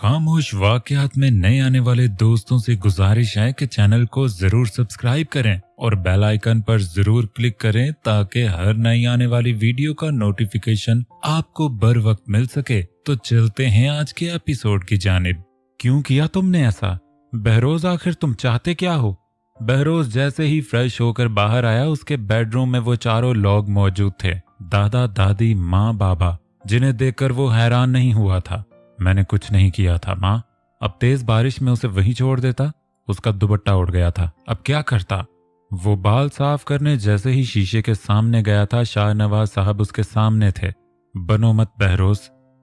खामोश वाकयात में नए आने वाले दोस्तों से गुजारिश है कि चैनल को जरूर सब्सक्राइब करें और बेल आइकन पर जरूर क्लिक करें ताकि हर नई आने वाली वीडियो का नोटिफिकेशन आपको बर वक्त मिल सके। तो चलते हैं आज के एपिसोड की जानिब। क्यों किया तुमने ऐसा? बहरोज, आखिर तुम चाहते क्या हो? बहरोज जैसे ही फ्रेश होकर बाहर आया, उसके बेडरूम में वो चारों लोग मौजूद थे, दादा दादी माँ बाबा, जिन्हें देखकर वो हैरान नहीं हुआ था। मैंने कुछ नहीं किया था माँ। अब तेज बारिश में उसे वहीं छोड़ देता, उसका दुपट्टा उड़ गया था, अब क्या करता? वो बाल साफ करने जैसे ही शीशे के सामने गया था, शाहनवाज साहब उसके सामने थे। बनो मत बहरोज,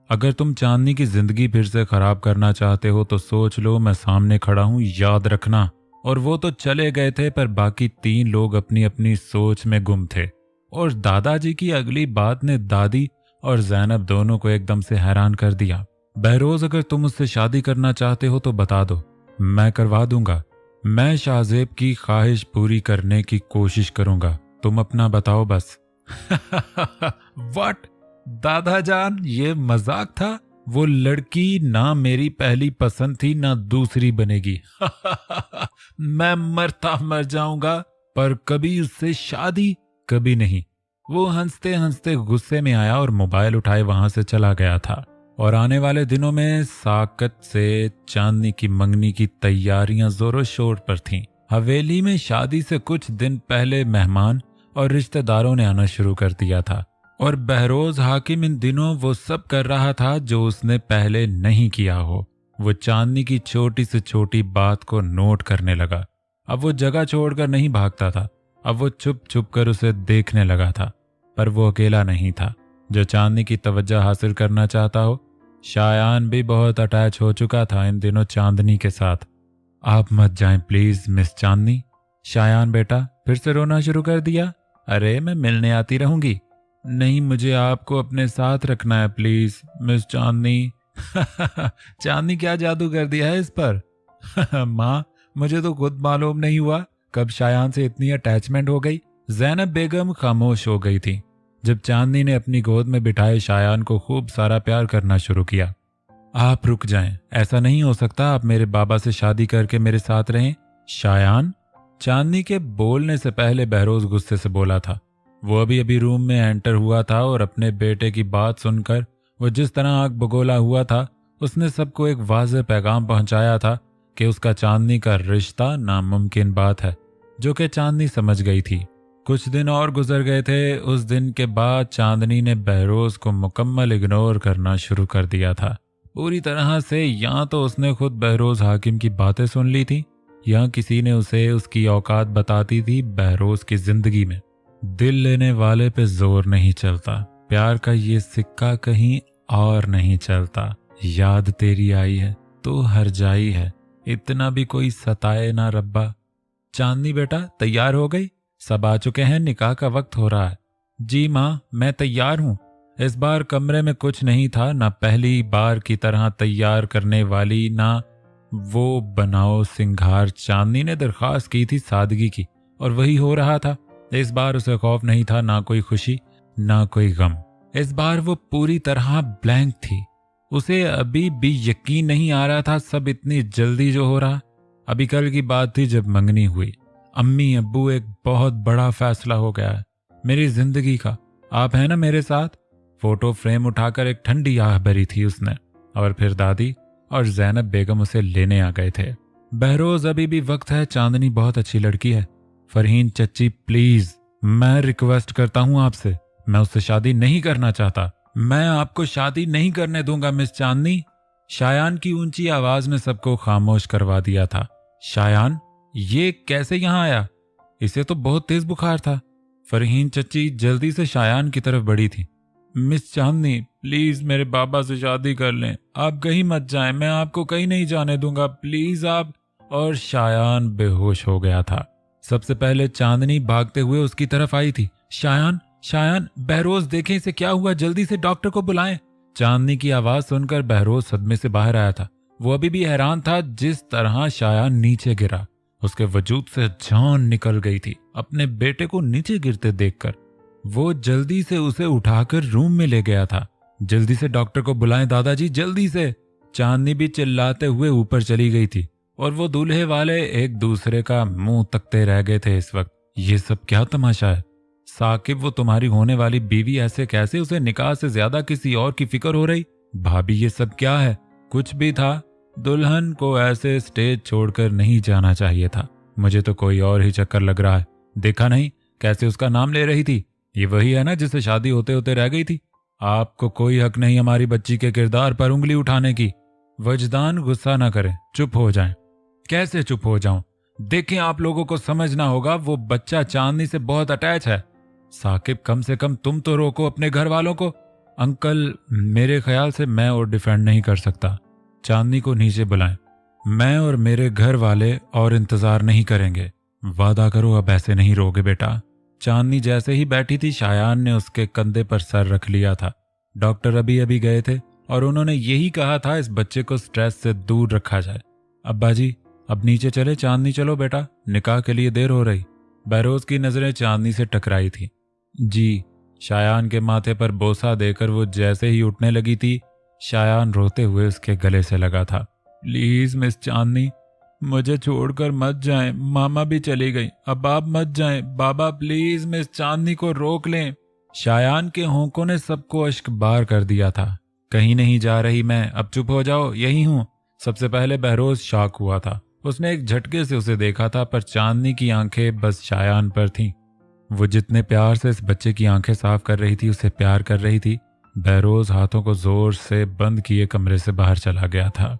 अगर तुम चांदनी की जिंदगी फिर से खराब करना चाहते हो तो सोच लो, मैं सामने खड़ा हूँ, याद रखना। और वो तो चले गए थे, पर बाकी 3 लोग अपनी अपनी सोच में गुम थे। और दादाजी की अगली बात ने दादी और जैनब दोनों को एकदम से हैरान कर दिया। बहरोज, अगर तुम उससे शादी करना चाहते हो तो बता दो, मैं करवा दूंगा। मैं शाहजेब की ख्वाहिश पूरी करने की कोशिश करूंगा, तुम अपना बताओ बस। व्हाट दादाजान, ये मजाक था? वो लड़की ना मेरी पहली पसंद थी ना दूसरी बनेगी। मैं मरता मर जाऊंगा, पर कभी उससे शादी कभी नहीं। वो हंसते हंसते गुस्से में आया और मोबाइल उठाए वहां से चला गया था। और आने वाले दिनों में साकत से चांदनी की मंगनी की तैयारियां जोरों शोर पर थीं। हवेली में शादी से कुछ दिन पहले मेहमान और रिश्तेदारों ने आना शुरू कर दिया था, और बहरोज हाकिम इन दिनों वो सब कर रहा था जो उसने पहले नहीं किया हो। वो चांदनी की छोटी से छोटी बात को नोट करने लगा। अब वो जगह छोड़कर नहीं भागता था, अब वो छुप छुप कर उसे देखने लगा था। पर वो अकेला नहीं था जो चांदनी की तवज्जो हासिल करना चाहता हो। शायान भी बहुत अटैच हो चुका था इन दिनों चांदनी के साथ। आप मत जाएं प्लीज मिस चांदनी। शायान बेटा, फिर से रोना शुरू कर दिया? अरे मैं मिलने आती रहूंगी। नहीं, मुझे आपको अपने साथ रखना है प्लीज मिस चांदनी। चांदनी, क्या जादू कर दिया है इस पर? माँ, मुझे तो खुद मालूम नहीं हुआ कब शायान से इतनी अटैचमेंट हो गई। जैनब बेगम खामोश हो गई थी जब चांदनी ने अपनी गोद में बिठाए शायान को खूब सारा प्यार करना शुरू किया। आप रुक जाएं, ऐसा नहीं हो सकता, आप मेरे बाबा से शादी करके मेरे साथ रहें। शायान, चांदनी के बोलने से पहले बहरोज गुस्से से बोला था। वो अभी अभी रूम में एंटर हुआ था और अपने बेटे की बात सुनकर वो जिस तरह आग बगोला हुआ था, उसने सबको एक वाज़ेह पैगाम पहुंचाया था कि उसका चांदनी का रिश्ता नामुमकिन बात है, जो कि चांदनी समझ गई थी। कुछ दिन और गुजर गए थे। उस दिन के बाद चांदनी ने बहरोज को मुकम्मल इग्नोर करना शुरू कर दिया था, पूरी तरह से। या तो उसने खुद बहरोज हाकिम की बातें सुन ली थी, या किसी ने उसे उसकी औकात बताती थी। बहरोज की जिंदगी में दिल लेने वाले पे जोर नहीं चलता, प्यार का ये सिक्का कहीं और नहीं चलता। याद तेरी आई है तो हर जाई है, इतना भी कोई सताए ना रब्बा। चांदनी बेटा, तैयार हो गई? सब आ चुके हैं, निकाह का वक्त हो रहा है। जी माँ, मैं तैयार हूँ। इस बार कमरे में कुछ नहीं था, ना पहली बार की तरह तैयार करने वाली, ना वो बनाओ सिंगार। चांदनी ने दरख्वास्त की थी सादगी की, और वही हो रहा था। इस बार उसे खौफ नहीं था, ना कोई खुशी ना कोई गम। इस बार वो पूरी तरह ब्लैंक थी। उसे अभी भी यकीन नहीं आ रहा था सब इतनी जल्दी जो हो रहा। अभी कल की बात थी जब मंगनी हुई। अम्मी अब्बू, एक बहुत बड़ा फैसला हो गया है मेरी जिंदगी का, आप हैं ना मेरे साथ? फोटो फ्रेम उठाकर एक ठंडी आह भरी थी उसने। और फिर दादी और जैनब बेगम उसे लेने आ गए थे। बहरोज, अभी भी वक्त है, चांदनी बहुत अच्छी लड़की है। फरहीन चच्ची प्लीज, मैं रिक्वेस्ट करता हूं आपसे, मैं उससे शादी नहीं करना चाहता। मैं आपको शादी नहीं करने दूंगा मिस चांदनी। शायान की ऊंची आवाज ने सबको खामोश करवा दिया था। शायान, ये कैसे यहाँ आया? इसे तो बहुत तेज बुखार था। फरहीन चच्ची जल्दी से शायान की तरफ बढ़ी थी। मिस चांदनी प्लीज मेरे बाबा से शादी कर लें, आप कहीं मत जाएं, मैं आपको कहीं नहीं जाने दूंगा, प्लीज आप। और शायान बेहोश हो गया था। सबसे पहले चांदनी भागते हुए उसकी तरफ आई थी। शायान, शायान, बहरोज देखें इसे क्या हुआ, जल्दी से डॉक्टर को बुलाएं। चांदनी की आवाज सुनकर बहरोज सदमे से बाहर आया था। वो अभी भी हैरान था जिस तरह शायान नीचे गिरा। उसके वजूद से जान निकल गई थी अपने बेटे को नीचे गिरते देखकर। वो जल्दी से उसे उठाकर रूम में ले गया था। जल्दी से डॉक्टर को बुलाएं दादाजी, जल्दी से। चांदनी भी चिल्लाते हुए ऊपर चली गई थी और वो दूल्हे वाले एक दूसरे का मुंह तकते रह गए थे। इस वक्त ये सब क्या तमाशा है? साकिब, वो तुम्हारी होने वाली बीवी, ऐसे कैसे? उसे निकाह से ज्यादा किसी और की फिक्र हो रही? भाभी, ये सब क्या है? कुछ भी था, दुल्हन को ऐसे स्टेज छोड़कर नहीं जाना चाहिए था। मुझे तो कोई और ही चक्कर लग रहा है। देखा नहीं कैसे उसका नाम ले रही थी? ये वही है ना जिससे शादी होते होते रह गई थी। आपको कोई हक नहीं हमारी बच्ची के किरदार पर उंगली उठाने की। वजदान, गुस्सा ना करें, चुप हो जाएं। कैसे चुप हो जाऊं? देखें, आप लोगों को समझना होगा, वो बच्चा चांदनी से बहुत अटैच है। साकिब, कम से कम तुम तो रोको अपने घर वालों को। अंकल, मेरे ख्याल से मैं और डिफेंड नहीं कर सकता। चांदनी को नीचे बुलाएं। मैं और मेरे घर वाले और इंतजार नहीं करेंगे। वादा करो अब ऐसे नहीं रोगे बेटा। चांदनी जैसे ही बैठी थी, शायान ने उसके कंधे पर सर रख लिया था। डॉक्टर अभी अभी गए थे और उन्होंने यही कहा था इस बच्चे को स्ट्रेस से दूर रखा जाए। अब्बा जी, अब नीचे चले। चांदनी, चलो बेटा, निकाह के लिए देर हो रही। बहरोज की नजरें चांदनी से टकराई थी। जी। शायान के माथे पर बोसा देकर वो जैसे ही उठने लगी थी, शायान रोते हुए उसके गले से लगा था। प्लीज मिस चांदनी, मुझे छोड़कर मत जाएं। मामा भी चली गई, अब आप मत जाएं। बाबा प्लीज मिस चांदनी को रोक लें। शायान के होंकों ने सबको अश्क बार कर दिया था। कहीं नहीं जा रही मैं, अब चुप हो जाओ, यही हूं। सबसे पहले बहरोज शॉक हुआ था। उसने एक झटके से उसे देखा था, पर चांदनी की आंखें बस शायान पर थीं। वो जितने प्यार से इस बच्चे की आंखें साफ कर रही थी, उसे प्यार कर रही थी। बहरोज हाथों को जोर से बंद किए कमरे से बाहर चला गया था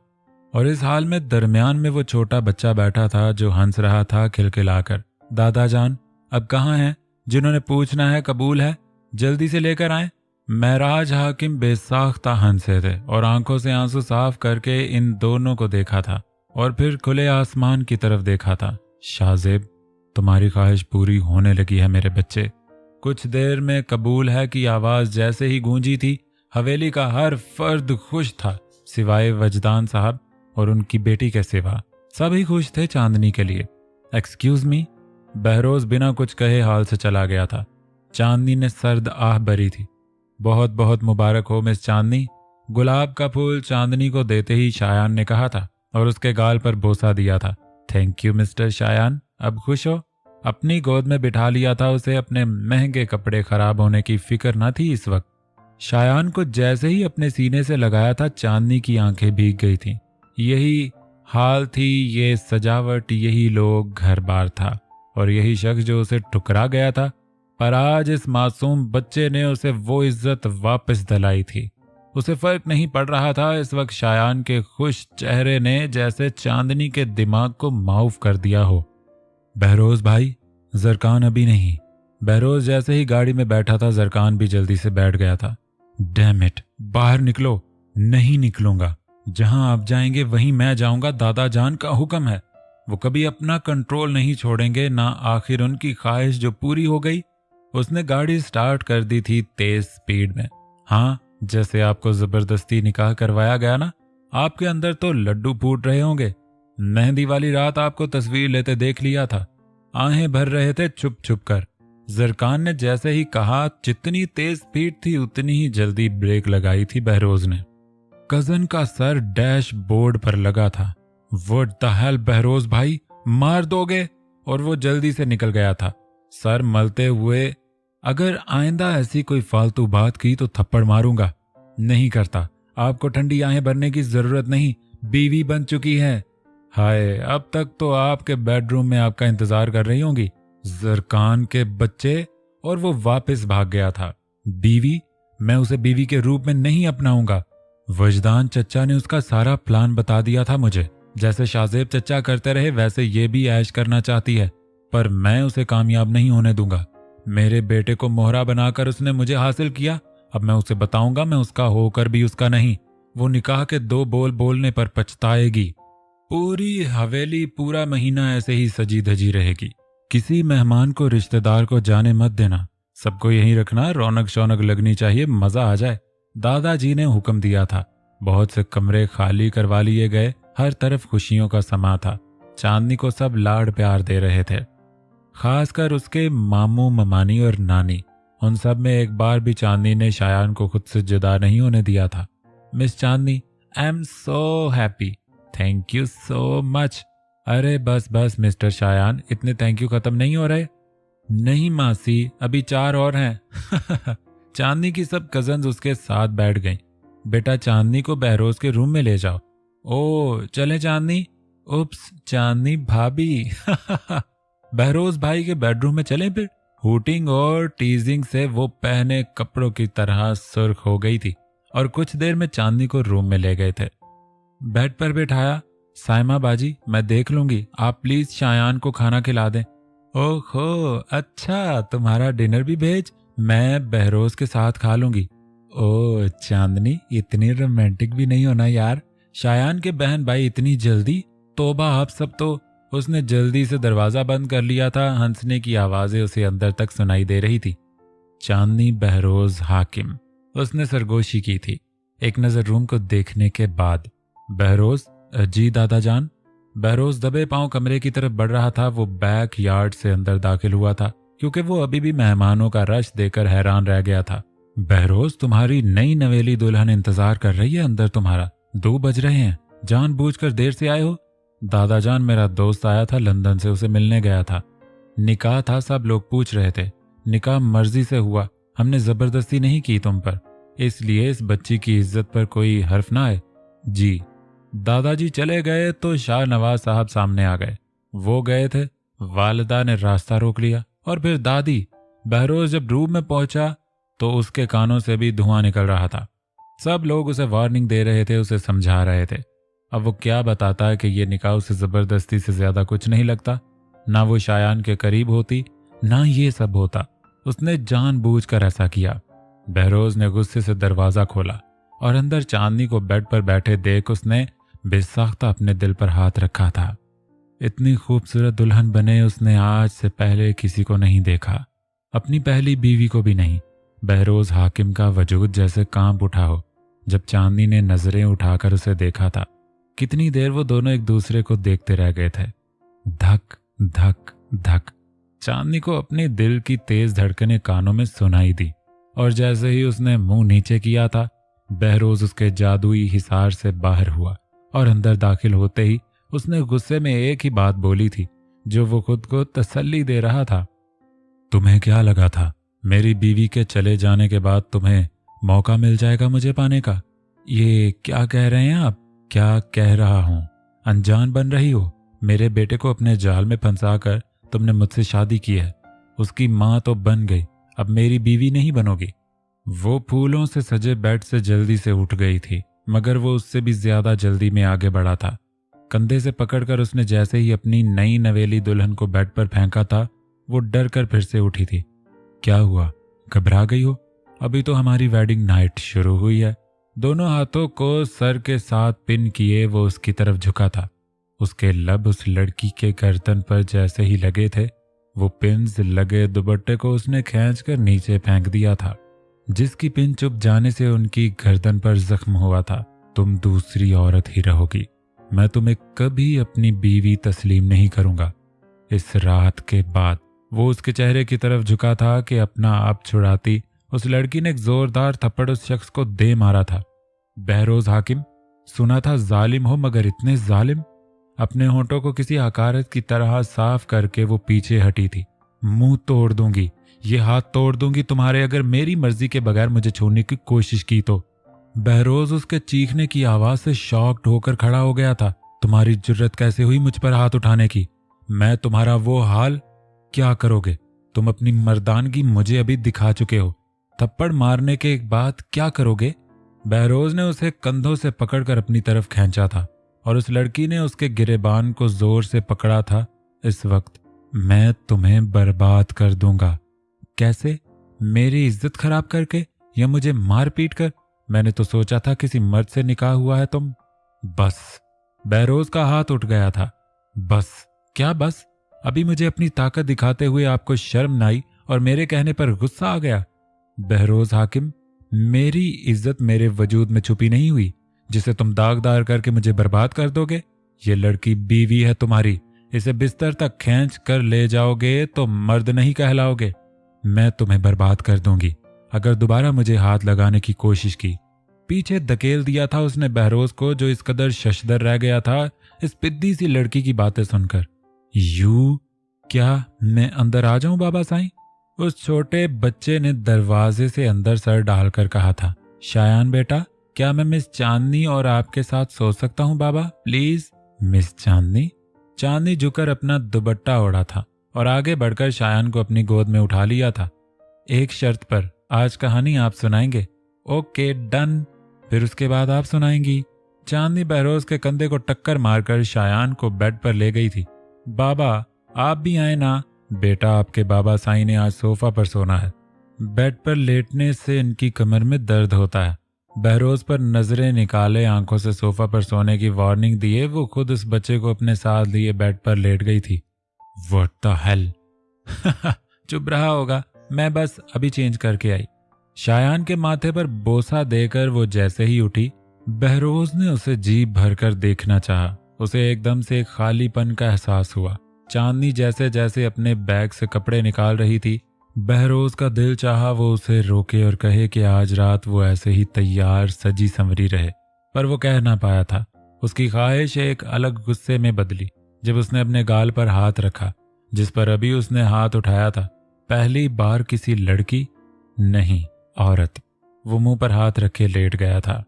और इस हाल में दरमियान में वो छोटा बच्चा बैठा था जो हंस रहा था खिलखिलाकर। दादा जान, अब कहाँ हैं? जिन्होंने पूछना है कबूल है, जल्दी से लेकर आए। महराज हाकिम बेसाख्ता हंसे थे और आंखों से आंसू साफ करके इन दोनों को देखा था और फिर खुले आसमान की तरफ देखा था। शाहजेब, तुम्हारी ख्वाहिश पूरी होने लगी है मेरे बच्चे। कुछ देर में कबूल है की आवाज जैसे ही गूंजी थी, हवेली का हर फर्द खुश था सिवाय वजदान साहब और उनकी बेटी के सिवा। सभी खुश थे चांदनी के लिए। Excuse me. बहरोज बिना कुछ कहे हाल से चला गया था। चांदनी ने सर्द आह भरी थी। बहुत बहुत मुबारक हो मिस चांदनी। गुलाब का फूल चांदनी को देते ही शायान ने कहा था और उसके गाल पर बोसा दिया था। थैंक यू मिस्टर शायान, अब खुश हो? अपनी गोद में बिठा लिया था उसे। अपने महंगे कपड़े खराब होने की फिक्र न थी इस वक्त। शायान को जैसे ही अपने सीने से लगाया था, चांदनी की आंखें भीग गई थीं। यही हाल थी, ये सजावट, यही लोग, घर बार था और यही शख्स जो उसे ठुकरा गया था। पर आज इस मासूम बच्चे ने उसे वो इज्जत वापस दिलाई थी। उसे फर्क नहीं पड़ रहा था इस वक्त शायान के खुश चेहरे ने जैसे चांदनी के दिमाग को माऊफ कर दिया हो। बहरोज भाई, जरकान अभी नहीं। बहरोज जैसे ही गाड़ी में बैठा था, जरकान भी जल्दी से बैठ गया था। डैम इट, बाहर निकलो। नहीं निकलूंगा, जहां आप जाएंगे वहीं मैं जाऊंगा। दादा जान का हुक्म है। वो कभी अपना कंट्रोल नहीं छोड़ेंगे ना। आखिर उनकी ख्वाहिश जो पूरी हो गई। उसने गाड़ी स्टार्ट कर दी थी तेज स्पीड में। हाँ, जैसे आपको जबरदस्ती निकाह करवाया गया ना, आपके अंदर तो लड्डू फूट रहे होंगे। मेहंदी वाली रात आपको तस्वीर लेते देख लिया था। आहें भर रहे थे छुप छुप कर। जरकान ने जैसे ही कहा, जितनी तेज स्पीड थी उतनी ही जल्दी ब्रेक लगाई थी बहरोज ने। कजन का सर डैशबोर्ड पर लगा था। व्हाट द हेल बहरोज भाई, मार दोगे? और वो जल्दी से निकल गया था सर मलते हुए। अगर आइंदा ऐसी कोई फालतू बात की तो थप्पड़ मारूंगा। नहीं करता। आपको ठंडी आहें भरने की जरूरत नहीं, बीवी बन चुकी है। हाय, अब तक तो आपके बेडरूम में आपका इंतजार कर रही होंगी जरकान के बच्चे। और वो वापस भाग गया था। बीवी? मैं उसे बीवी के रूप में नहीं अपनाऊंगा। वजदान चचा ने उसका सारा प्लान बता दिया था मुझे। जैसे शाहजेब चचा करते रहे वैसे ये भी ऐश करना चाहती है, पर मैं उसे कामयाब नहीं होने दूंगा। मेरे बेटे को मोहरा बनाकर उसने मुझे हासिल किया। अब मैं उसे बताऊंगा मैं उसका होकर भी उसका नहीं। वो निकाह के 2 बोल बोलने पर पछताएगी। पूरी हवेली पूरा महीना ऐसे ही सजी धजी रहेगी। किसी मेहमान को, रिश्तेदार को जाने मत देना। सबको यहीं रखना, रौनक शौनक लगनी चाहिए, मजा आ जाए। दादाजी ने हुक्म दिया था। बहुत से कमरे खाली करवा लिए गए। हर तरफ खुशियों का समा था। चांदनी को सब लाड प्यार दे रहे थे, खासकर उसके मामू, ममानी और नानी। उन सब में एक बार भी चांदनी ने शायान को खुद से जुदा नहीं होने दिया था। Miss Chandni, I am so happy. Thank you so much. अरे बस बस मिस्टर शायान, इतने थैंक यू खत्म नहीं हो रहे। नहीं मासी, अभी 4 और हैं। चांदनी की सब कजन्स उसके साथ बैठ गईं। बेटा चांदनी को बहरोज के रूम में ले जाओ। ओ चले चांदनी। उप्स चांदनी भाभी। बहरोज भाई के बेडरूम में चले फिर। हूटिंग और टीजिंग से वो पहने कपड़ों की तरह सुर्ख हो गई थी और कुछ देर में चांदनी को रूम में ले गए थे। बेड पर बिठाया। साइमा बाजी, मैं देख लूंगी, आप प्लीज शायान को खाना खिला दें। ओहो अच्छा, तुम्हारा डिनर भी भेज, मैं बहरोज के साथ खा लूंगी। ओ चांदनी, इतनी रोमांटिक भी नहीं होना यार। शायान के बहन भाई इतनी जल्दी? तोबा आप सब तो। उसने जल्दी से दरवाजा बंद कर लिया था। हंसने की आवाजें उसे अंदर तक सुनाई दे रही थी। चांदनी बहरोज हाकिम, उसने सरगोशी की थी एक नजर रूम को देखने के बाद। बहरोज, जी दादा जान। बहरोज दबे पांव कमरे की तरफ बढ़ रहा था। वो बैक यार्ड से अंदर दाखिल हुआ था क्योंकि वो अभी भी मेहमानों का रश देकर हैरान रह गया था। बहरोज, तुम्हारी नई नवेली दुल्हन इंतजार कर रही है अंदर तुम्हारा। 2 बज रहे हैं, जानबूझकर देर से आए हो? दादा जान, मेरा दोस्त आया था लंदन से, उसे मिलने गया था। निकाह था, सब लोग पूछ रहे थे। निकाह मर्जी से हुआ, हमने जबरदस्ती नहीं की तुम पर, इसलिए इस बच्ची की इज्जत पर कोई हर्फ ना आए। जी। दादाजी चले गए तो शाह नवाज साहब सामने आ गए। वो गए थे, वालिदा ने रास्ता रोक लिया और फिर दादी। बहरोज जब रूम में पहुंचा तो उसके कानों से भी धुआं निकल रहा था। सब लोग उसे वार्निंग दे रहे थे, उसे समझा रहे थे। अब वो क्या बताता है कि ये निकाह उसे जबरदस्ती से ज्यादा कुछ नहीं लगता। ना वो शायान के करीब होती, ना ये सब होता। उसने जानबूझकर ऐसा किया। बहरोज ने गुस्से से दरवाजा खोला और अंदर चांदनी को बेड पर बैठे देख उसने बेसाख्ता अपने दिल पर हाथ रखा था। इतनी खूबसूरत दुल्हन बने उसने आज से पहले किसी को नहीं देखा, अपनी पहली बीवी को भी नहीं। बहरोज हाकिम का वजूद जैसे कांप उठा हो जब चांदनी ने नजरें उठाकर उसे देखा था। कितनी देर वो दोनों एक दूसरे को देखते रह गए थे। धक धक धक। चांदनी को अपने दिल की तेज धड़कनें कानों में सुनाई दी और जैसे ही उसने मुंह नीचे किया था, बहरोज उसके जादुई हिसार से बाहर हुआ और अंदर दाखिल होते ही उसने गुस्से में एक ही बात बोली थी जो वो खुद को तसल्ली दे रहा था। तुम्हें क्या लगा था मेरी बीवी के चले जाने के बाद तुम्हें मौका मिल जाएगा मुझे पाने का? ये क्या कह रहे हैं आप? क्या कह रहा हूं? अनजान बन रही हो? मेरे बेटे को अपने जाल में फंसाकर तुमने मुझसे शादी की है। उसकी माँ तो बन गई, अब मेरी बीवी नहीं बनोगी। वो फूलों से सजे बेड से जल्दी से उठ गई थी, मगर वो उससे भी ज्यादा जल्दी में आगे बढ़ा था। कंधे से पकड़कर उसने जैसे ही अपनी नई नवेली दुल्हन को बेड पर फेंका था, वो डर कर फिर से उठी थी। क्या हुआ, घबरा गई हो? अभी तो हमारी वेडिंग नाइट शुरू हुई है। दोनों हाथों को सर के साथ पिन किए वो उसकी तरफ झुका था। उसके लब उस लड़की के गर्दन पर जैसे ही लगे थे, वो पिन्स लगे दुपट्टे को उसने खींचकर नीचे फेंक दिया था, जिसकी पिन चुप जाने से उनकी गर्दन पर जख्म हुआ था। तुम दूसरी औरत ही रहोगी, मैं तुम्हें कभी अपनी बीवी तस्लीम नहीं करूंगा। इस रात के बाद वो उसके चेहरे की तरफ झुका था कि अपना आप छुड़ाती उस लड़की ने एक जोरदार थप्पड़ उस शख्स को दे मारा था। बहरोज हाकिम, सुना था जालिम हो, मगर इतने जालिम? अपने होंठों को किसी हकारत की तरह साफ करके वो पीछे हटी थी। मुंह तोड़ दूंगी, ये हाथ तोड़ दूंगी तुम्हारे, अगर मेरी मर्जी के बगैर मुझे छूने की कोशिश की तो। बहरोज उसके चीखने की आवाज से शॉक्ड होकर खड़ा हो गया था। तुम्हारी जुर्रत कैसे हुई मुझ पर हाथ उठाने की? मैं तुम्हारा वो हाल? क्या करोगे तुम? अपनी मर्दानगी मुझे अभी दिखा चुके हो, थप्पड़ मारने के बाद क्या करोगे? बहरोज ने उसे कंधों से पकड़कर अपनी तरफ खींचा था और उस लड़की ने उसके गिरेबान को जोर से पकड़ा था। इस वक्त मैं तुम्हें बर्बाद कर दूंगा। कैसे? मेरी इज्जत खराब करके या मुझे मार पीट कर? मैंने तो सोचा था किसी मर्द से निकाह हुआ है तुम। बस। बहरोज का हाथ उठ गया था। बस? क्या बस? अभी मुझे अपनी ताकत दिखाते हुए आपको शर्म न आई और मेरे कहने पर गुस्सा आ गया? बहरोज हाकिम, मेरी इज्जत मेरे वजूद में छुपी नहीं हुई जिसे तुम दागदार करके मुझे बर्बाद कर दोगे। ये लड़की बीवी है तुम्हारी, इसे बिस्तर तक खींच कर ले जाओगे तो मर्द नहीं कहलाओगे। मैं तुम्हें बर्बाद कर दूंगी अगर दोबारा मुझे हाथ लगाने की कोशिश की। पीछे धकेल दिया था उसने बहरोज को, जो इस कदर शशदर रह गया था इस पिद्दी सी लड़की की बातें सुनकर। क्या मैं अंदर आ जाऊं बाबा साईं? उस छोटे बच्चे ने दरवाजे से अंदर सर डालकर कहा था। शायान बेटा, क्या मैं मिस चांदनी और आपके साथ सो सकता हूं बाबा, प्लीज? मिस चांदनी? चांदनी झुककर अपना दुपट्टा ओढ़ा था और आगे बढ़कर शायान को अपनी गोद में उठा लिया था। एक शर्त पर, आज कहानी आप सुनाएंगे? ओके डन, फिर उसके बाद आप सुनाएंगी। चांदनी बहरोज के कंधे को टक्कर मारकर शायान को बेड पर ले गई थी। बाबा आप भी आए ना। बेटा, आपके बाबा साईं ने आज सोफा पर सोना है। बेड पर लेटने से इनकी कमर में दर्द होता है। बहरोज पर नजरें निकाले आंखों से सोफा पर सोने की वार्निंग दिए वो खुद उस बच्चे को अपने साथ लिए बेड पर लेट गई थी। What the hell. चुप रहा होगा, मैं बस अभी चेंज करके आई। शायान के माथे पर बोसा देकर वो जैसे ही उठी, बहरोज ने उसे जी भरकर देखना चाहा। उसे एकदम से एक खालीपन का एहसास हुआ। चांदनी जैसे जैसे अपने बैग से कपड़े निकाल रही थी, बहरोज का दिल चाहा वो उसे रोके और कहे कि आज रात वो ऐसे ही तैयार सजी संवरी रहे, पर वो कह ना पाया था। उसकी ख्वाहिश एक अलग गुस्से में बदली जब उसने अपने गाल पर हाथ रखा, जिस पर अभी उसने हाथ उठाया था। पहली बार किसी लड़की नहीं, औरत। वो मुंह पर हाथ रखे लेट गया था।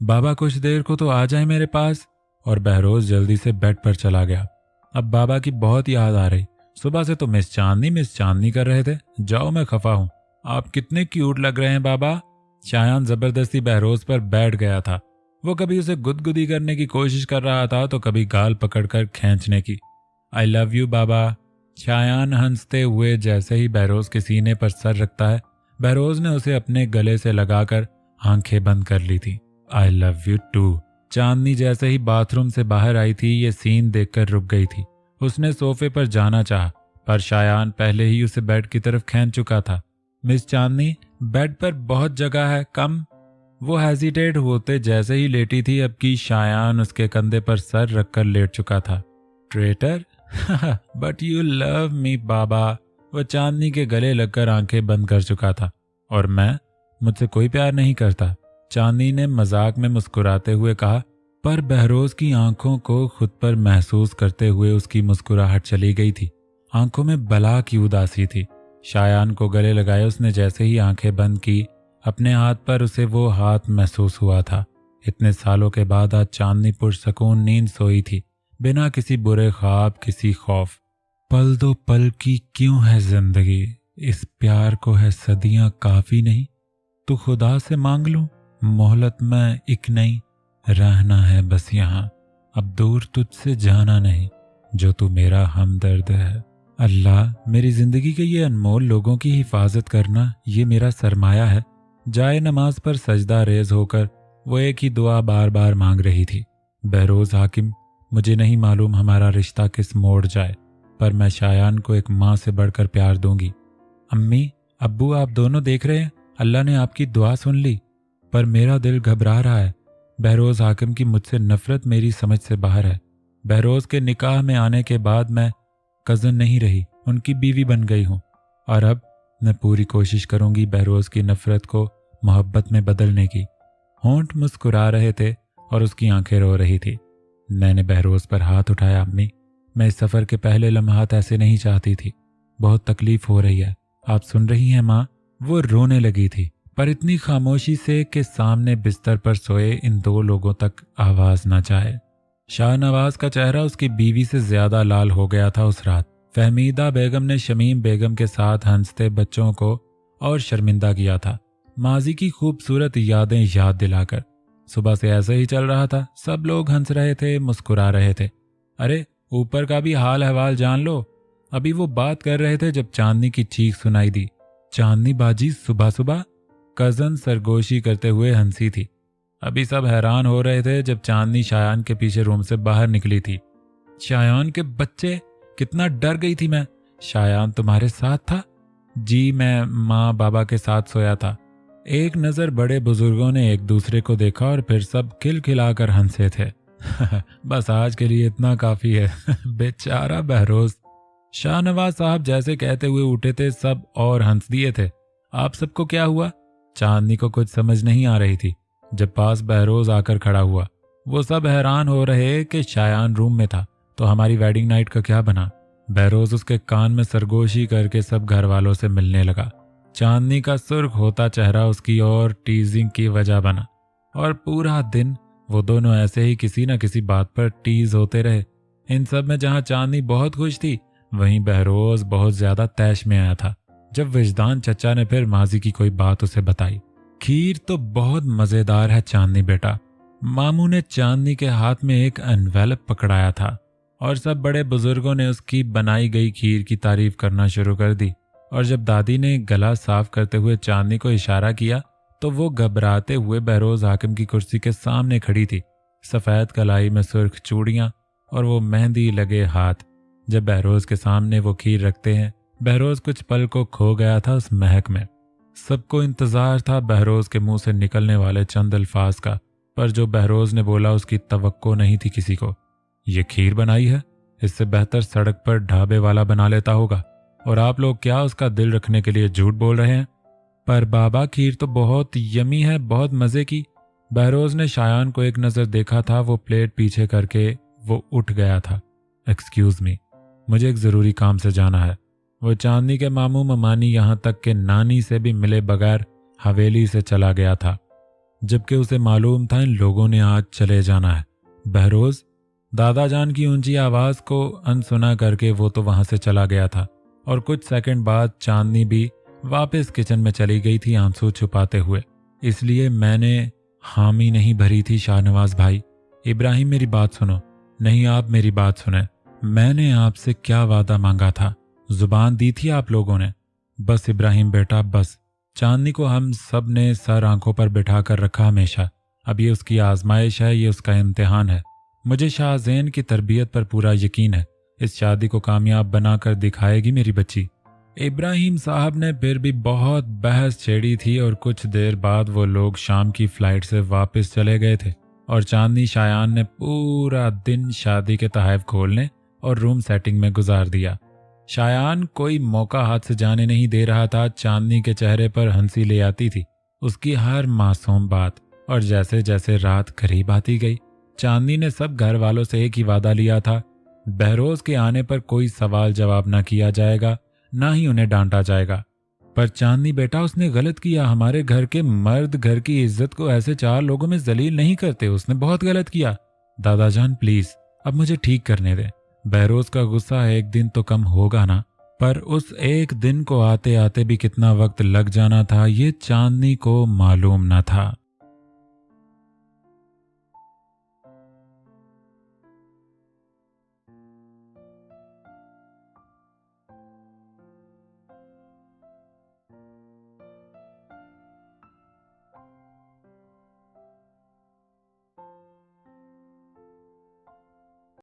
बाबा कुछ देर को तो आ जाए मेरे पास। और बहरोज जल्दी से बेड पर चला गया। अब बाबा की बहुत याद आ रही। सुबह से तो मिस चांदनी कर रहे थे। जाओ, मैं खफा हूं। आप कितने क्यूट लग रहे हैं बाबा। शायान जबरदस्ती बहरोज पर बैठ गया था। वो कभी उसे गुदगुदी करने की कोशिश कर रहा था तो कभी गाल पकड़कर खींचने की। आई लव यू बाबा। शायान हंसते हुए जैसे ही बहरोज के सीने पर सर रखता है, बहरोज ने उसे अपने गले से लगाकर आंखें बंद कर ली थी। I love you too. Chandni जैसे ही बाथरूम से बाहर आई थी, ये सीन देखकर रुक गई थी। उसने सोफे पर जाना चाहा, पर शायान पहले ही उसे बेड की तरफ खींच चुका था। मिस चांदनी, बेड पर बहुत जगह है, कम। वो हेजिटेट होते जैसे ही लेटी थी, अब की शायान उसके कंधे पर सर रखकर लेट चुका था। Traitor, but you love me baba. वो चांदनी के गले लगकर आंखें बंद कर चुका था। और मैं? मुझसे कोई प्यार नहीं करता। चांदनी ने मजाक में मुस्कुराते हुए कहा, पर बहरोज की आंखों को खुद पर महसूस करते हुए उसकी मुस्कुराहट चली गई थी। आंखों में बला की उदासी थी। शायान को गले लगाए उसने जैसे ही आंखें बंद की, अपने हाथ पर उसे वो हाथ महसूस हुआ था। इतने सालों के बाद आज चांदनी पुरसकून नींद सोई थी, बिना किसी बुरे ख्वाब, किसी खौफ। पल दो पल की क्यों है जिंदगी, इस प्यार को है सदियां काफी नहीं। तू खुदा से मांग लूं मोहलत में एक नहीं, रहना है बस यहाँ, अब दूर तुझसे जाना नहीं, जो तू मेरा हमदर्द है। अल्लाह, मेरी जिंदगी के ये अनमोल लोगों की हिफाजत करना, ये मेरा सरमाया है। जाए नमाज पर सजदा रेज होकर वो एक ही दुआ बार बार मांग रही थी। बहरोज हाकिम, मुझे नहीं मालूम हमारा रिश्ता किस मोड़ जाए, पर मैं शायान को एक माँ से बढ़कर प्यार दूंगी। अम्मी, अब्बू, आप दोनों देख रहे हैं, अल्लाह ने आपकी दुआ सुन ली, पर मेरा दिल घबरा रहा है। बहरोज हाकिम की मुझसे नफरत मेरी समझ से बाहर है। बहरोज के निकाह में आने के बाद मैं कज़न नहीं रही, उनकी बीवी बन गई हूँ। और अब मैं पूरी कोशिश करूंगी बहरोज की नफरत को मोहब्बत में बदलने की। होंठ मुस्कुरा रहे थे और उसकी आंखें रो रही थी। मैंने बहरोज पर हाथ उठाया। अम्मी, मैं इस सफ़र के पहले लम्हात ऐसे नहीं चाहती थी। बहुत तकलीफ हो रही है, आप सुन रही हैं माँ? वो रोने लगी थी, पर इतनी खामोशी से कि सामने बिस्तर पर सोए इन दो लोगों तक आवाज न जाए। शाहनवाज का चेहरा उसकी बीवी से ज्यादा लाल हो गया था उस रात। फहमीदा बेगम ने शमीम बेगम के साथ हंसते बच्चों को और शर्मिंदा किया था, माजी की खूबसूरत यादें याद दिलाकर। सुबह से ऐसे ही चल रहा था, सब लोग हंस रहे थे, मुस्कुरा रहे थे। अरे ऊपर का भी हाल अहवाल जान लो। अभी वो बात कर रहे थे जब चांदनी की चीख सुनाई दी। चांदनी बाजी, सुबह सुबह? कजन सरगोशी करते हुए हंसी थी। अभी सब हैरान हो रहे थे जब चांदनी शायान के पीछे रूम से बाहर निकली थी। शायान के बच्चे, कितना डर गई थी मैं। शायान तुम्हारे साथ था? जी, मैं माँ बाबा के साथ सोया था। एक नजर बड़े बुजुर्गों ने एक दूसरे को देखा और फिर सब खिलखिलाकर हंसे थे। बस आज के लिए इतना काफी है। बेचारा बहरोज। शाहनवाज साहब जैसे कहते हुए उठे थे, सब और हंस दिए थे। आप सबको क्या हुआ? चांदनी को कुछ समझ नहीं आ रही थी। जब पास बहरोज आकर खड़ा हुआ। वो सब हैरान हो रहे कि शायान रूम में था, तो हमारी वेडिंग नाइट का क्या बना। बहरोज उसके कान में सरगोशी करके सब घर वालों से मिलने लगा। चांदनी का सुर्ख होता चेहरा उसकी और टीजिंग की वजह बना, और पूरा दिन वो दोनों ऐसे ही किसी न किसी बात पर टीज होते रहे। इन सब में जहां चांदनी बहुत खुश थी, वहीं बहरोज बहुत ज्यादा तैश में आया था। जब विजदान चचा ने फिर माजी की कोई बात उसे बताई। खीर तो बहुत मजेदार है चांदनी बेटा। मामू ने चांदनी के हाथ में एक एनवेलप पकड़ाया था और सब बड़े बुजुर्गों ने उसकी बनाई गई खीर की तारीफ करना शुरू कर दी। और जब दादी ने गला साफ करते हुए चांदनी को इशारा किया तो वो घबराते हुए बहरोज हाकिम की कुर्सी के सामने खड़ी थी, सफेद कलाई में सुर्ख चूड़ियां और वो मेहंदी लगे हाथ। जब बहरोज के सामने वो खीर रखते हैं, बहरोज कुछ पल को खो गया था उस महक में। सबको इंतजार था बहरोज के मुंह से निकलने वाले चंद अल्फाज का, पर जो बहरोज ने बोला उसकी तवक्को नहीं थी किसी को। ये खीर बनाई है, इससे बेहतर सड़क पर ढाबे वाला बना लेता होगा, और आप लोग क्या उसका दिल रखने के लिए झूठ बोल रहे हैं। पर बाबा खीर तो बहुत यमी है, बहुत मजे की। बहरोज ने शायान को एक नजर देखा था, वो प्लेट पीछे करके वो उठ गया था। एक्सक्यूज मी, मुझे एक जरूरी काम से जाना है। वो चांदनी के मामू ममानी यहाँ तक के नानी से भी मिले बगैर हवेली से चला गया था, जबकि उसे मालूम था इन लोगों ने आज चले जाना है। बहरोज, दादा जान की ऊंची आवाज को अनसुना करके वो तो वहां से चला गया था, और कुछ सेकंड बाद चांदनी भी वापस किचन में चली गई थी आंसू छुपाते हुए। इसलिए मैंने हामी नहीं भरी थी शाहनवाज भाई। इब्राहिम मेरी बात सुनो। नहीं, आप मेरी बात सुने। मैंने आपसे क्या वादा मांगा था, जुबान दी थी आप लोगों ने। बस इब्राहिम बेटा बस। चांदनी को हम सब ने सर आंखों पर बिठा कर रखा हमेशा। अब ये उसकी आजमाइश है, ये उसका इम्तिहान है। मुझे शाहजेन की तरबियत पर पूरा यकीन है, इस शादी को कामयाब बनाकर दिखाएगी मेरी बच्ची। इब्राहिम साहब ने फिर भी बहुत बहस छेड़ी थी और कुछ देर बाद वो लोग शाम की फ्लाइट से वापस चले गए थे, और चांदनी शायान ने पूरा दिन शादी के तहफ़ खोलने और रूम सेटिंग में गुजार दिया। शायान कोई मौका हाथ से जाने नहीं दे रहा था। चांदनी के चेहरे पर हंसी ले आती थी उसकी हर मासूम बात। और जैसे जैसे रात करीब आती गई, चांदनी ने सब घर वालों से एक ही वादा लिया था, बहरोज के आने पर कोई सवाल जवाब ना किया जाएगा, ना ही उन्हें डांटा जाएगा। पर चांदनी बेटा, उसने गलत किया। हमारे घर के मर्द घर की इज्जत को ऐसे 4 लोगों में जलील नहीं करते। उसने बहुत गलत किया। दादाजान प्लीज, अब मुझे ठीक करने दें। बहरोज का गुस्सा एक दिन तो कम होगा ना, पर उस एक दिन को आते आते भी कितना वक्त लग जाना था ये चांदनी को मालूम न था।